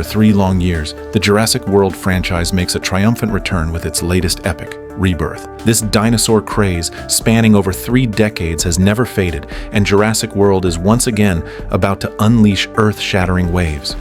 3 long years, the Jurassic World franchise makes a triumphant return with its latest epic, Rebirth. This dinosaur craze, spanning over 3 decades, has never faded, and Jurassic World is once again about to unleash earth-shattering waves.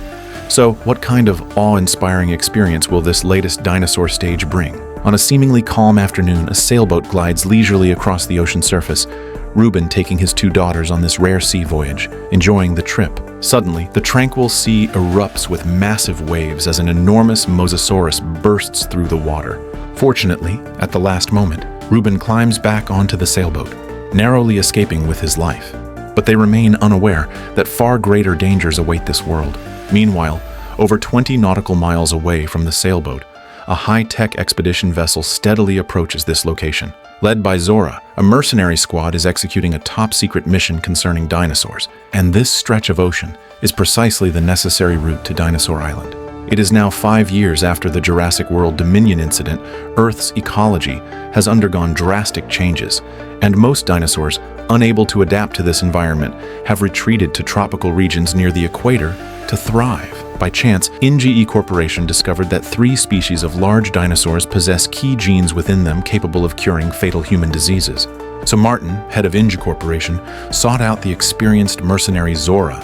So, what kind of awe-inspiring experience will this latest dinosaur stage bring? On a seemingly calm afternoon, a sailboat glides leisurely across the ocean surface, Reuben taking his 2 daughters on this rare sea voyage, enjoying the trip. Suddenly, the tranquil sea erupts with massive waves as an enormous mosasaurus bursts through the water. Fortunately, at the last moment, Reuben climbs back onto the sailboat, narrowly escaping with his life. But they remain unaware that far greater dangers await this world. Meanwhile, over 20 nautical miles away from the sailboat, a high-tech expedition vessel steadily approaches this location. Led by Zora, a mercenary squad is executing a top-secret mission concerning dinosaurs, and this stretch of ocean is precisely the necessary route to Dinosaur Island. It is now 5 years after the Jurassic World Dominion incident. Earth's ecology has undergone drastic changes, and most dinosaurs, unable to adapt to this environment, have retreated to tropical regions near the equator to thrive. By chance, NGE Corporation discovered that 3 species of large dinosaurs possess key genes within them capable of curing fatal human diseases. So Martin, head of NGE Corporation, sought out the experienced mercenary Zora,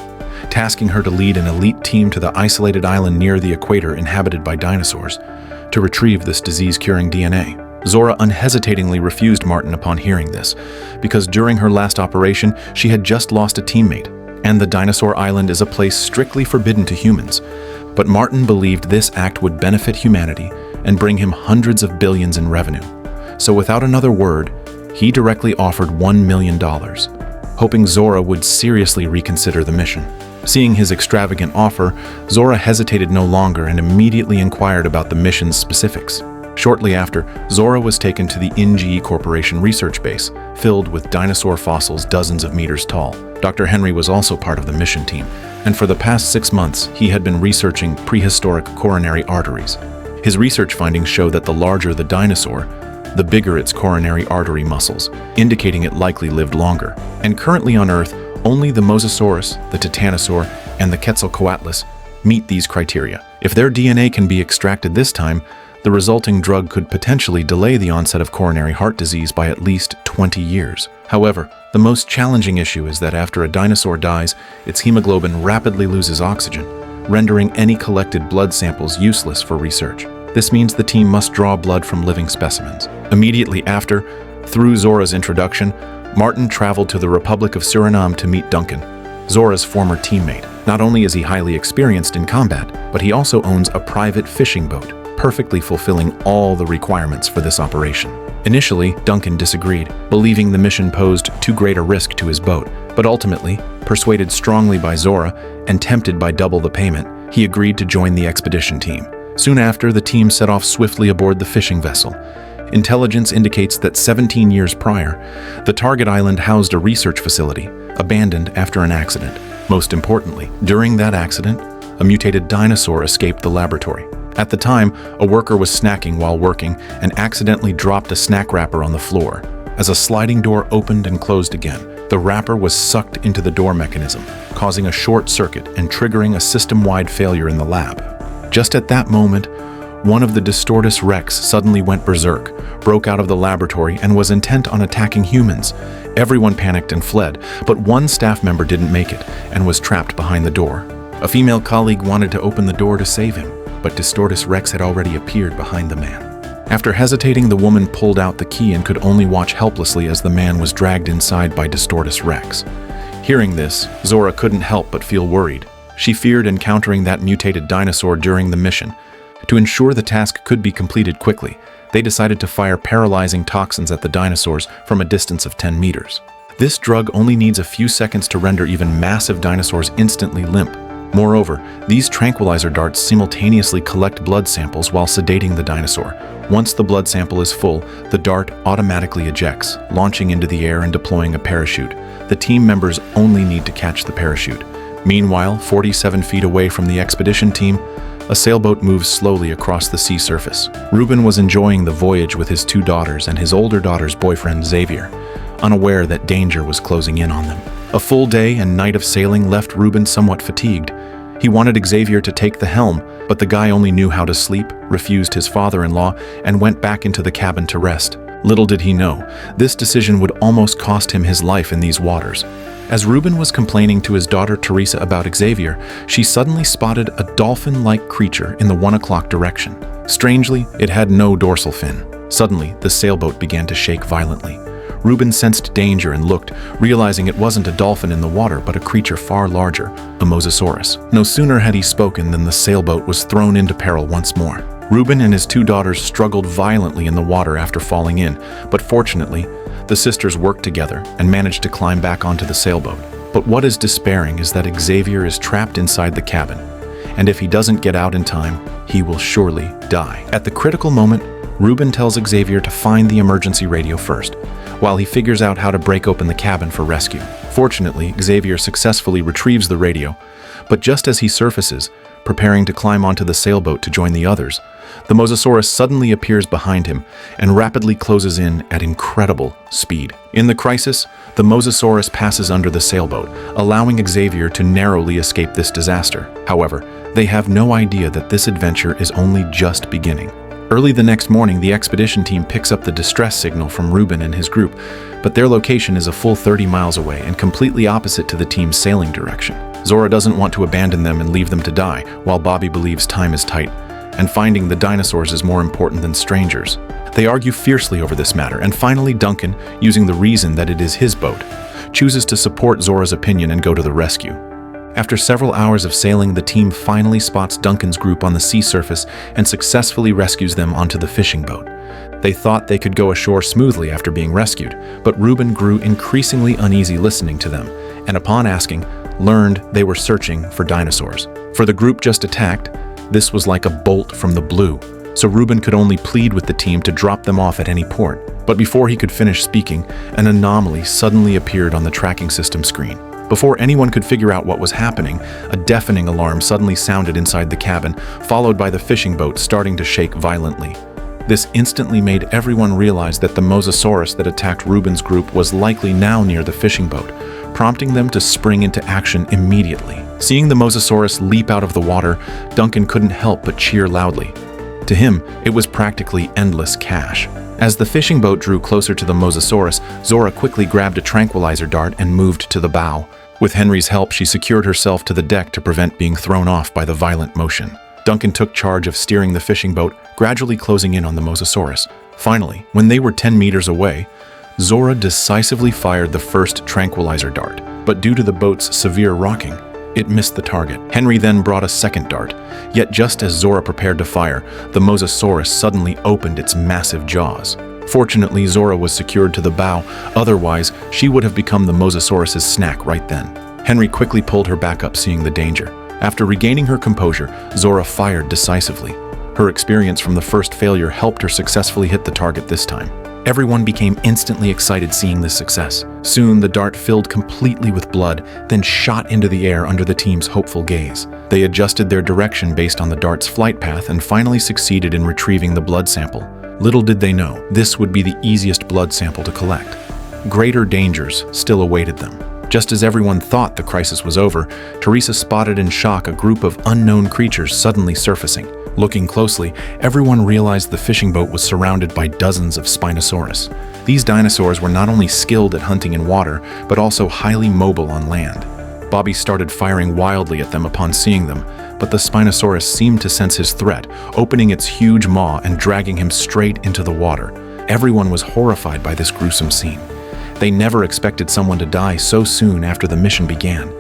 tasking her to lead an elite team to the isolated island near the equator inhabited by dinosaurs to retrieve this disease-curing DNA. Zora unhesitatingly refused Martin upon hearing this, because during her last operation, she had just lost a teammate, and the Dinosaur Island is a place strictly forbidden to humans. But Martin believed this act would benefit humanity and bring him hundreds of billions in revenue. So without another word, he directly offered $1 million, hoping Zora would seriously reconsider the mission. Seeing his extravagant offer, Zora hesitated no longer and immediately inquired about the mission's specifics. Shortly after, Zora was taken to the NGE Corporation research base, filled with dinosaur fossils dozens of meters tall. Dr. Henry was also part of the mission team, and for the past 6 months, he had been researching prehistoric coronary arteries. His research findings show that the larger the dinosaur, the bigger its coronary artery muscles, indicating it likely lived longer. And currently on Earth, only the mosasaurus, the titanosaur, and the Quetzalcoatlus meet these criteria. If their DNA can be extracted this time, the resulting drug could potentially delay the onset of coronary heart disease by at least 20 years. However, the most challenging issue is that after a dinosaur dies, its hemoglobin rapidly loses oxygen, rendering any collected blood samples useless for research. This means the team must draw blood from living specimens. Immediately after, through Zora's introduction, Martin traveled to the Republic of Suriname to meet Duncan, Zora's former teammate. Not only is he highly experienced in combat, but he also owns a private fishing boat, perfectly fulfilling all the requirements for this operation. Initially, Duncan disagreed, believing the mission posed too great a risk to his boat, but ultimately, persuaded strongly by Zora and tempted by double the payment, he agreed to join the expedition team. Soon after, the team set off swiftly aboard the fishing vessel. Intelligence indicates that 17 years prior, the target island housed a research facility, abandoned after an accident. Most importantly, during that accident, a mutated dinosaur escaped the laboratory. At the time, a worker was snacking while working and accidentally dropped a snack wrapper on the floor. As a sliding door opened and closed again, the wrapper was sucked into the door mechanism, causing a short circuit and triggering a system-wide failure in the lab. Just at that moment, one of the Dinosaur Rex suddenly went berserk, broke out of the laboratory, and was intent on attacking humans. Everyone panicked and fled, but one staff member didn't make it and was trapped behind the door. A female colleague wanted to open the door to save him, but Dinosaur Rex had already appeared behind the man. After hesitating, the woman pulled out the key and could only watch helplessly as the man was dragged inside by Dinosaur Rex. Hearing this, Zora couldn't help but feel worried. She feared encountering that mutated dinosaur during the mission. To ensure the task could be completed quickly, they decided to fire paralyzing toxins at the dinosaurs from a distance of 10 meters. This drug only needs a few seconds to render even massive dinosaurs instantly limp. Moreover, these tranquilizer darts simultaneously collect blood samples while sedating the dinosaur. Once the blood sample is full, the dart automatically ejects, launching into the air and deploying a parachute. The team members only need to catch the parachute. Meanwhile, 47 feet away from the expedition team, a sailboat moves slowly across the sea surface. Reuben was enjoying the voyage with his 2 daughters and his older daughter's boyfriend Xavier, unaware that danger was closing in on them. A full day and night of sailing left Reuben somewhat fatigued. He wanted Xavier to take the helm, but the guy only knew how to sleep, refused his father-in-law, and went back into the cabin to rest. Little did he know, this decision would almost cost him his life in these waters. As Ruben was complaining to his daughter Teresa about Xavier, she suddenly spotted a dolphin-like creature in the 1 o'clock direction. Strangely, it had no dorsal fin. Suddenly, the sailboat began to shake violently. Ruben sensed danger and looked, realizing it wasn't a dolphin in the water but a creature far larger, a mosasaurus. No sooner had he spoken than the sailboat was thrown into peril once more. Ruben and his 2 daughters struggled violently in the water after falling in, but fortunately, the sisters worked together and managed to climb back onto the sailboat. But what is despairing is that Xavier is trapped inside the cabin, and if he doesn't get out in time, he will surely die. At the critical moment, Ruben tells Xavier to find the emergency radio first, while he figures out how to break open the cabin for rescue. Fortunately, Xavier successfully retrieves the radio, but just as he surfaces, preparing to climb onto the sailboat to join the others, the mosasaurus suddenly appears behind him and rapidly closes in at incredible speed. In the crisis, the mosasaurus passes under the sailboat, allowing Xavier to narrowly escape this disaster. However, they have no idea that this adventure is only just beginning. Early the next morning, the expedition team picks up the distress signal from Ruben and his group, but their location is a full 30 miles away and completely opposite to the team's sailing direction. Zora doesn't want to abandon them and leave them to die, while Bobby believes time is tight, and finding the dinosaurs is more important than strangers. They argue fiercely over this matter, and finally Duncan, using the reason that it is his boat, chooses to support Zora's opinion and go to the rescue. After several hours of sailing, the team finally spots Duncan's group on the sea surface and successfully rescues them onto the fishing boat. They thought they could go ashore smoothly after being rescued, but Ruben grew increasingly uneasy listening to them, and upon asking, learned they were searching for dinosaurs. For the group just attacked, this was like a bolt from the blue, so Ruben could only plead with the team to drop them off at any port. But before he could finish speaking, an anomaly suddenly appeared on the tracking system screen. Before anyone could figure out what was happening, a deafening alarm suddenly sounded inside the cabin, followed by the fishing boat starting to shake violently. This instantly made everyone realize that the mosasaurus that attacked Ruben's group was likely now near the fishing boat, prompting them to spring into action immediately. Seeing the mosasaurus leap out of the water, Duncan couldn't help but cheer loudly. To him, it was practically endless cash. As the fishing boat drew closer to the mosasaurus, Zora quickly grabbed a tranquilizer dart and moved to the bow. With Henry's help, she secured herself to the deck to prevent being thrown off by the violent motion. Duncan took charge of steering the fishing boat, gradually closing in on the mosasaurus. Finally, when they were 10 meters away, Zora decisively fired the first tranquilizer dart, but due to the boat's severe rocking, it missed the target. Henry then brought a second dart, yet just as Zora prepared to fire, the mosasaurus suddenly opened its massive jaws. Fortunately, Zora was secured to the bow, otherwise she would have become the mosasaurus's snack right then. Henry quickly pulled her back up, seeing the danger. After regaining her composure, Zora fired decisively. Her experience from the first failure helped her successfully hit the target this time. Everyone became instantly excited seeing this success. Soon, the dart filled completely with blood, then shot into the air under the team's hopeful gaze. They adjusted their direction based on the dart's flight path and finally succeeded in retrieving the blood sample. Little did they know, this would be the easiest blood sample to collect. Greater dangers still awaited them. Just as everyone thought the crisis was over, Teresa spotted in shock a group of unknown creatures suddenly surfacing. Looking closely, everyone realized the fishing boat was surrounded by dozens of Spinosaurus. These dinosaurs were not only skilled at hunting in water, but also highly mobile on land. Bobby started firing wildly at them upon seeing them, but the Spinosaurus seemed to sense his threat, opening its huge maw and dragging him straight into the water. Everyone was horrified by this gruesome scene. They never expected someone to die so soon after the mission began.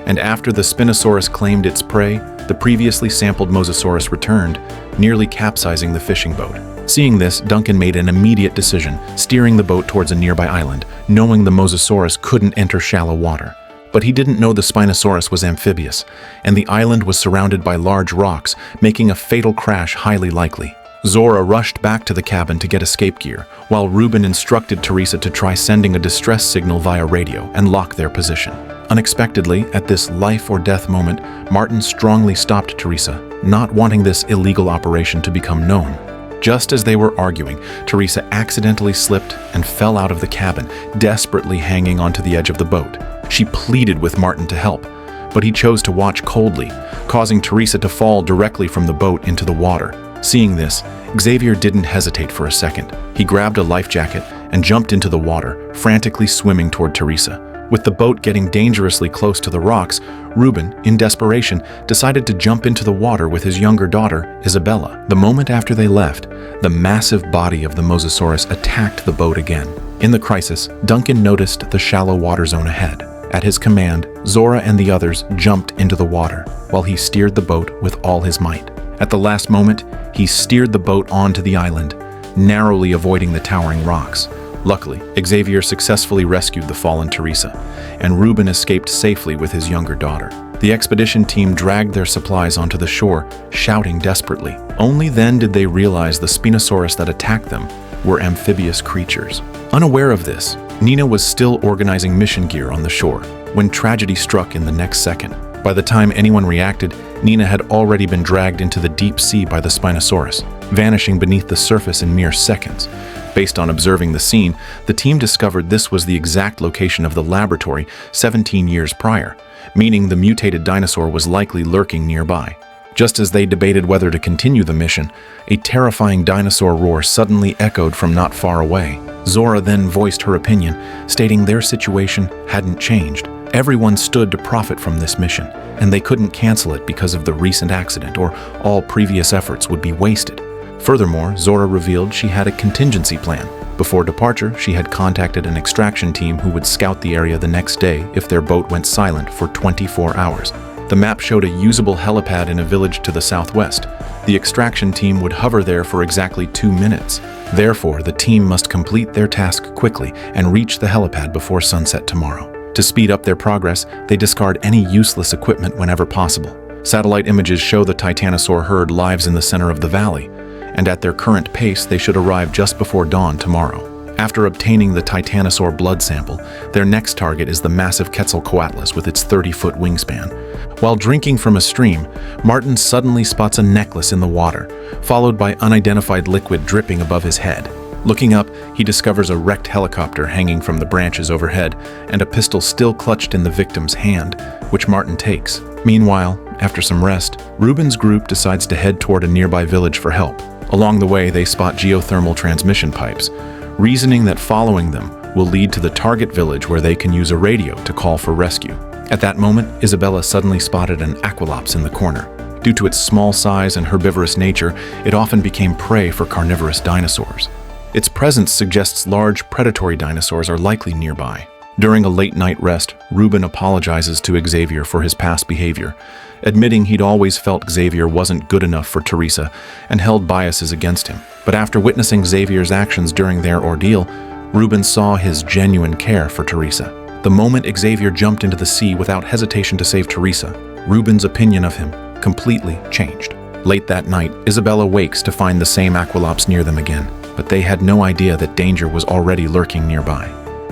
And after the Spinosaurus claimed its prey, the previously sampled mosasaurus returned, nearly capsizing the fishing boat. Seeing this, Duncan made an immediate decision, steering the boat towards a nearby island, knowing the mosasaurus couldn't enter shallow water. But he didn't know the Spinosaurus was amphibious, and the island was surrounded by large rocks, making a fatal crash highly likely. Zora rushed back to the cabin to get escape gear, while Ruben instructed Teresa to try sending a distress signal via radio and lock their position. Unexpectedly, at this life-or-death moment, Martin strongly stopped Teresa, not wanting this illegal operation to become known. Just as they were arguing, Teresa accidentally slipped and fell out of the cabin, desperately hanging onto the edge of the boat. She pleaded with Martin to help, but he chose to watch coldly, causing Teresa to fall directly from the boat into the water. Seeing this, Xavier didn't hesitate for a second. He grabbed a life jacket and jumped into the water, frantically swimming toward Teresa. With the boat getting dangerously close to the rocks, Ruben, in desperation, decided to jump into the water with his younger daughter, Isabella. The moment after they left, the massive body of the mosasaurus attacked the boat again. In the crisis, Duncan noticed the shallow water zone ahead. At his command, Zora and the others jumped into the water, while he steered the boat with all his might. At the last moment, he steered the boat onto the island, narrowly avoiding the towering rocks. Luckily, Xavier successfully rescued the fallen Teresa, and Ruben escaped safely with his younger daughter. The expedition team dragged their supplies onto the shore, shouting desperately. Only then did they realize the Spinosaurus that attacked them were amphibious creatures. Unaware of this, Nina was still organizing mission gear on the shore when tragedy struck in the next second. By the time anyone reacted, Nina had already been dragged into the deep sea by the Spinosaurus, vanishing beneath the surface in mere seconds. Based on observing the scene, the team discovered this was the exact location of the laboratory 17 years prior, meaning the mutated dinosaur was likely lurking nearby. Just as they debated whether to continue the mission, a terrifying dinosaur roar suddenly echoed from not far away. Zora then voiced her opinion, stating their situation hadn't changed. Everyone stood to profit from this mission, and they couldn't cancel it because of the recent accident, or all previous efforts would be wasted. Furthermore, Zora revealed she had a contingency plan. Before departure, she had contacted an extraction team who would scout the area the next day if their boat went silent for 24 hours. The map showed a usable helipad in a village to the southwest. The extraction team would hover there for exactly 2 minutes. Therefore, the team must complete their task quickly and reach the helipad before sunset tomorrow. To speed up their progress, they discard any useless equipment whenever possible. Satellite images show the Titanosaur herd lives in the center of the valley, and at their current pace, they should arrive just before dawn tomorrow. After obtaining the Titanosaur blood sample, their next target is the massive Quetzalcoatlus with its 30-foot wingspan. While drinking from a stream, Martin suddenly spots a necklace in the water, followed by unidentified liquid dripping above his head. Looking up, he discovers a wrecked helicopter hanging from the branches overhead and a pistol still clutched in the victim's hand, which Martin takes. Meanwhile, after some rest, Ruben's group decides to head toward a nearby village for help. Along the way, they spot geothermal transmission pipes, reasoning that following them will lead to the target village where they can use a radio to call for rescue. At that moment, Isabella suddenly spotted an aqualops in the corner. Due to its small size and herbivorous nature, it often became prey for carnivorous dinosaurs. Its presence suggests large predatory dinosaurs are likely nearby. During a late-night rest, Ruben apologizes to Xavier for his past behavior, admitting he'd always felt Xavier wasn't good enough for Teresa and held biases against him. But after witnessing Xavier's actions during their ordeal, Ruben saw his genuine care for Teresa. The moment Xavier jumped into the sea without hesitation to save Teresa, Ruben's opinion of him completely changed. Late that night, Isabella wakes to find the same aqualops near them again, but they had no idea that danger was already lurking nearby.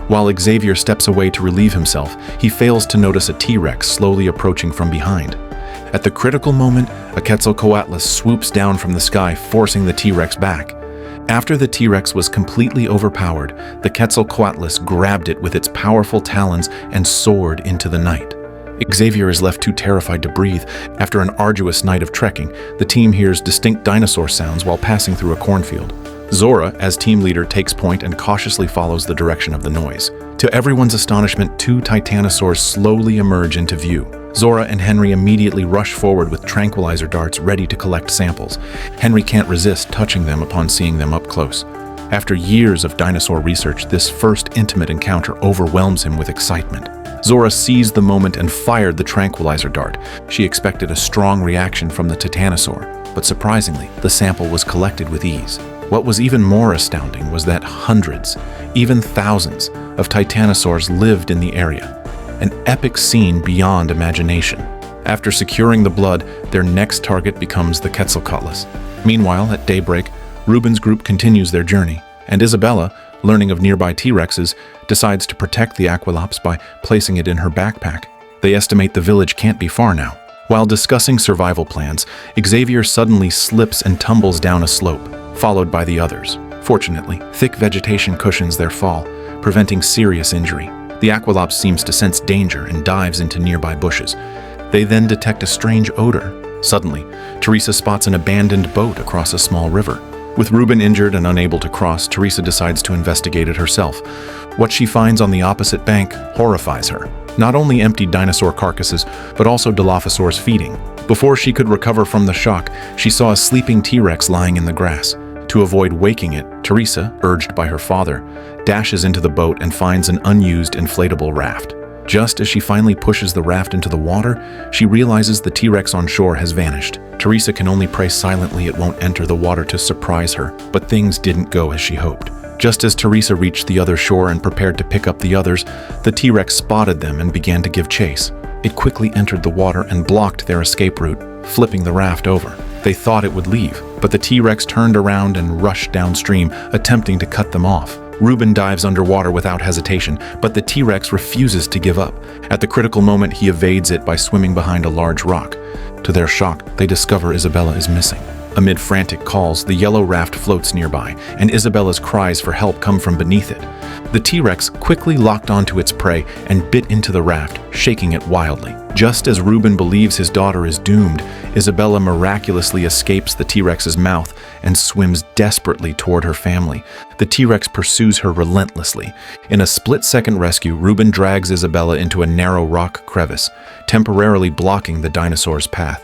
While Xavier steps away to relieve himself, he fails to notice a T-Rex slowly approaching from behind. At the critical moment, a Quetzalcoatlus swoops down from the sky, forcing the T-Rex back. After the T-Rex was completely overpowered, the Quetzalcoatlus grabbed it with its powerful talons and soared into the night. Xavier is left too terrified to breathe. After an arduous night of trekking, the team hears distinct dinosaur sounds while passing through a cornfield. Zora, as team leader, takes point and cautiously follows the direction of the noise. To everyone's astonishment, 2 titanosaurs slowly emerge into view. Zora and Henry immediately rush forward with tranquilizer darts ready to collect samples. Henry can't resist touching them upon seeing them up close. After years of dinosaur research, this first intimate encounter overwhelms him with excitement. Zora seized the moment and fired the tranquilizer dart. She expected a strong reaction from the titanosaur, but surprisingly, the sample was collected with ease. What was even more astounding was that hundreds, even thousands, of titanosaurs lived in the area. An epic scene beyond imagination. After securing the blood, their next target becomes the Quetzalcoatlus. Meanwhile, at daybreak, Ruben's group continues their journey, and Isabella, learning of nearby T-Rexes, decides to protect the aqualops by placing it in her backpack. They estimate the village can't be far now. While discussing survival plans, Xavier suddenly slips and tumbles down a slope, followed by the others. Fortunately, thick vegetation cushions their fall, preventing serious injury. The aqualops seems to sense danger and dives into nearby bushes. They then detect a strange odor. Suddenly, Teresa spots an abandoned boat across a small river. With Ruben injured and unable to cross, Teresa decides to investigate it herself. What she finds on the opposite bank horrifies her. Not only empty dinosaur carcasses, but also Dilophosaurs feeding. Before she could recover from the shock, she saw a sleeping T-Rex lying in the grass. To avoid waking it, Teresa, urged by her father, dashes into the boat and finds an unused inflatable raft. Just as she finally pushes the raft into the water, she realizes the T-Rex on shore has vanished. Teresa can only pray silently it won't enter the water to surprise her, but things didn't go as she hoped. Just as Teresa reached the other shore and prepared to pick up the others, the T-Rex spotted them and began to give chase. It quickly entered the water and blocked their escape route, flipping the raft over. They thought it would leave, but the T-Rex turned around and rushed downstream, attempting to cut them off. Ruben dives underwater without hesitation, but the T-Rex refuses to give up. At the critical moment, he evades it by swimming behind a large rock. To their shock, they discover Isabella is missing. Amid frantic calls, the yellow raft floats nearby, and Isabella's cries for help come from beneath it. The T-Rex quickly locked onto its prey and bit into the raft, shaking it wildly. Just as Ruben believes his daughter is doomed, Isabella miraculously escapes the T-Rex's mouth and swims desperately toward her family. The T-Rex pursues her relentlessly. In a split-second rescue, Ruben drags Isabella into a narrow rock crevice, temporarily blocking the dinosaur's path.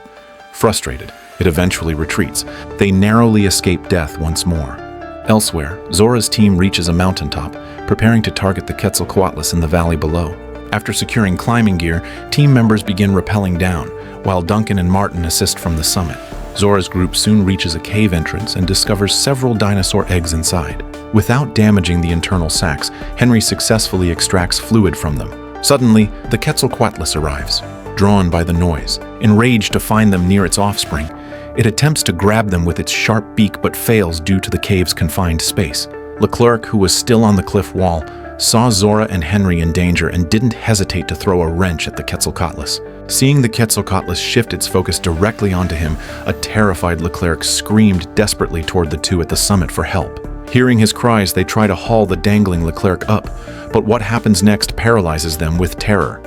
Frustrated, it eventually retreats. They narrowly escape death once more. Elsewhere, Zora's team reaches a mountaintop, preparing to target the Quetzalcoatlus in the valley below. After securing climbing gear, team members begin rappelling down, while Duncan and Martin assist from the summit. Zora's group soon reaches a cave entrance and discovers several dinosaur eggs inside. Without damaging the internal sacs, Henry successfully extracts fluid from them. Suddenly, the Quetzalcoatlus arrives, drawn by the noise. Enraged to find them near its offspring, it attempts to grab them with its sharp beak but fails due to the cave's confined space. Leclerc, who was still on the cliff wall, saw Zora and Henry in danger and didn't hesitate to throw a wrench at the Quetzalcoatlus. Seeing the Quetzalcoatlus shift its focus directly onto him, a terrified Leclerc screamed desperately toward the two at the summit for help. Hearing his cries, they try to haul the dangling Leclerc up, but what happens next paralyzes them with terror.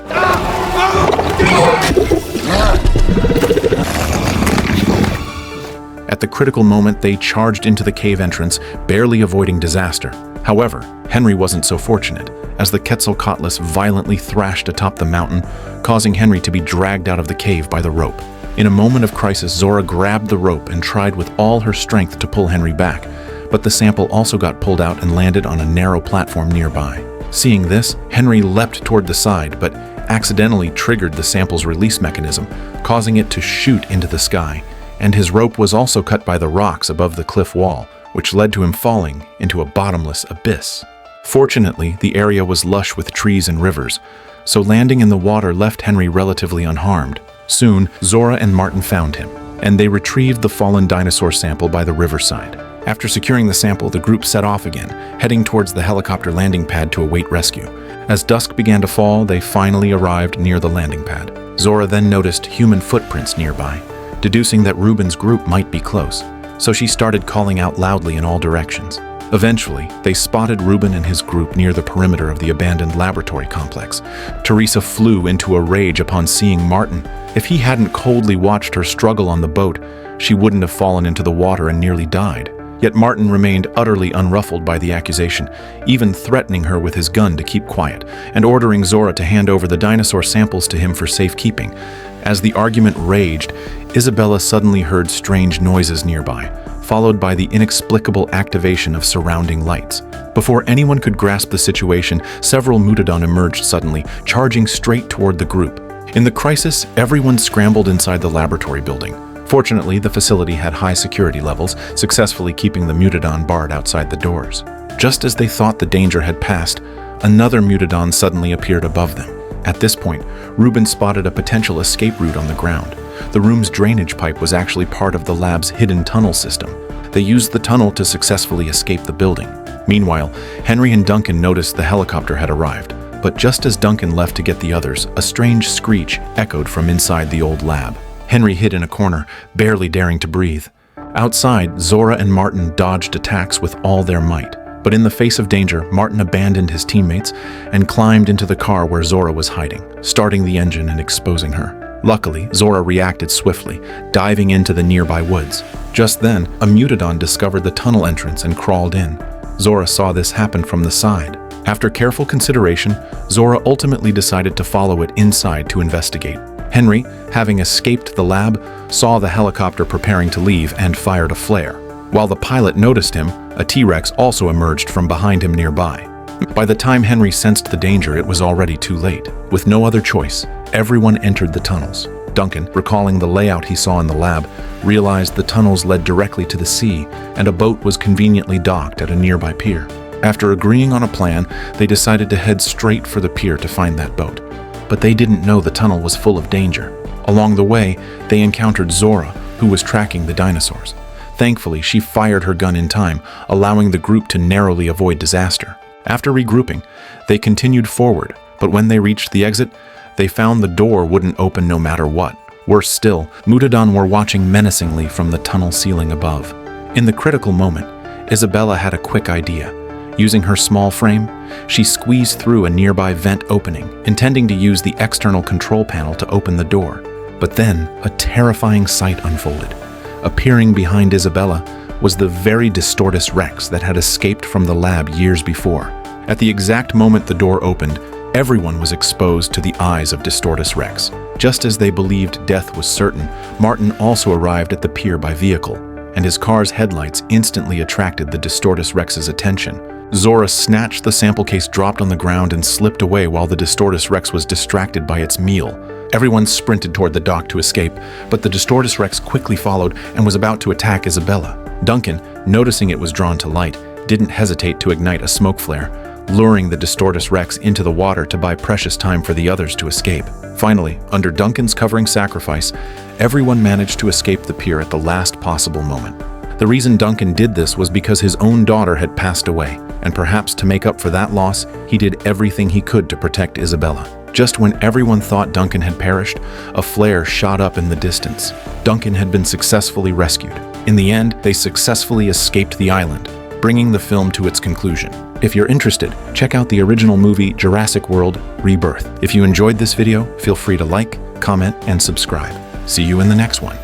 At the critical moment, they charged into the cave entrance, barely avoiding disaster. However, Henry wasn't so fortunate, as the Quetzalcoatlus violently thrashed atop the mountain, causing Henry to be dragged out of the cave by the rope. In a moment of crisis, Zora grabbed the rope and tried with all her strength to pull Henry back, but the sample also got pulled out and landed on a narrow platform nearby. Seeing this, Henry leapt toward the side, but accidentally triggered the sample's release mechanism, causing it to shoot into the sky, and his rope was also cut by the rocks above the cliff wall, which led to him falling into a bottomless abyss. Fortunately, the area was lush with trees and rivers, so landing in the water left Henry relatively unharmed. Soon, Zora and Martin found him, and they retrieved the fallen dinosaur sample by the riverside. After securing the sample, the group set off again, heading towards the helicopter landing pad to await rescue. As dusk began to fall, they finally arrived near the landing pad. Zora then noticed human footprints nearby, deducing that Ruben's group might be close, so she started calling out loudly in all directions. Eventually, they spotted Ruben and his group near the perimeter of the abandoned laboratory complex. Teresa flew into a rage upon seeing Martin. If he hadn't coldly watched her struggle on the boat, she wouldn't have fallen into the water and nearly died. Yet Martin remained utterly unruffled by the accusation, even threatening her with his gun to keep quiet, and ordering Zora to hand over the dinosaur samples to him for safekeeping. As the argument raged, Isabella suddenly heard strange noises nearby, followed by the inexplicable activation of surrounding lights. Before anyone could grasp the situation, several Mutated emerged suddenly, charging straight toward the group. In the crisis, everyone scrambled inside the laboratory building. Fortunately, the facility had high security levels, successfully keeping the Mutated barred outside the doors. Just as they thought the danger had passed, another Mutated suddenly appeared above them. At this point, Ruben spotted a potential escape route on the ground. The room's drainage pipe was actually part of the lab's hidden tunnel system. They used the tunnel to successfully escape the building. Meanwhile, Henry and Duncan noticed the helicopter had arrived, but just as Duncan left to get the others, a strange screech echoed from inside the old lab. Henry hid in a corner, barely daring to breathe. Outside, Zora and Martin dodged attacks with all their might. But in the face of danger, Martin abandoned his teammates and climbed into the car where Zora was hiding, starting the engine and exposing her. Luckily, Zora reacted swiftly, diving into the nearby woods. Just then, a Mutadon discovered the tunnel entrance and crawled in. Zora saw this happen from the side. After careful consideration, Zora ultimately decided to follow it inside to investigate. Henry, having escaped the lab, saw the helicopter preparing to leave and fired a flare. While the pilot noticed him, a T-Rex also emerged from behind him nearby. By the time Henry sensed the danger, it was already too late. With no other choice, everyone entered the tunnels. Duncan, recalling the layout he saw in the lab, realized the tunnels led directly to the sea, and a boat was conveniently docked at a nearby pier. After agreeing on a plan, they decided to head straight for the pier to find that boat. But they didn't know the tunnel was full of danger. Along the way, they encountered Zora, who was tracking the dinosaurs. Thankfully, she fired her gun in time, allowing the group to narrowly avoid disaster. After regrouping, they continued forward, but when they reached the exit, they found the door wouldn't open no matter what. Worse still, Mutadon were watching menacingly from the tunnel ceiling above. In the critical moment, Isabella had a quick idea. Using her small frame, she squeezed through a nearby vent opening, intending to use the external control panel to open the door. But then, a terrifying sight unfolded. Appearing behind Isabella was the very Dinosaur Rex that had escaped from the lab years before. At the exact moment the door opened, everyone was exposed to the eyes of Dinosaur Rex. Just as they believed death was certain, Martin also arrived at the pier by vehicle, and his car's headlights instantly attracted the Dinosaur Rex's attention. Zora snatched the sample case dropped on the ground and slipped away while the Dinosaur Rex was distracted by its meal. Everyone sprinted toward the dock to escape, but the Dinosaur Rex quickly followed and was about to attack Isabella. Duncan, noticing it was drawn to light, didn't hesitate to ignite a smoke flare, luring the Dinosaur Rex into the water to buy precious time for the others to escape. Finally, under Duncan's covering sacrifice, everyone managed to escape the pier at the last possible moment. The reason Duncan did this was because his own daughter had passed away, and perhaps to make up for that loss, he did everything he could to protect Isabella. Just when everyone thought Duncan had perished, a flare shot up in the distance. Duncan had been successfully rescued. In the end, they successfully escaped the island, bringing the film to its conclusion. If you're interested, check out the original movie Jurassic World: Rebirth. If you enjoyed this video, feel free to like, comment, and subscribe. See you in the next one.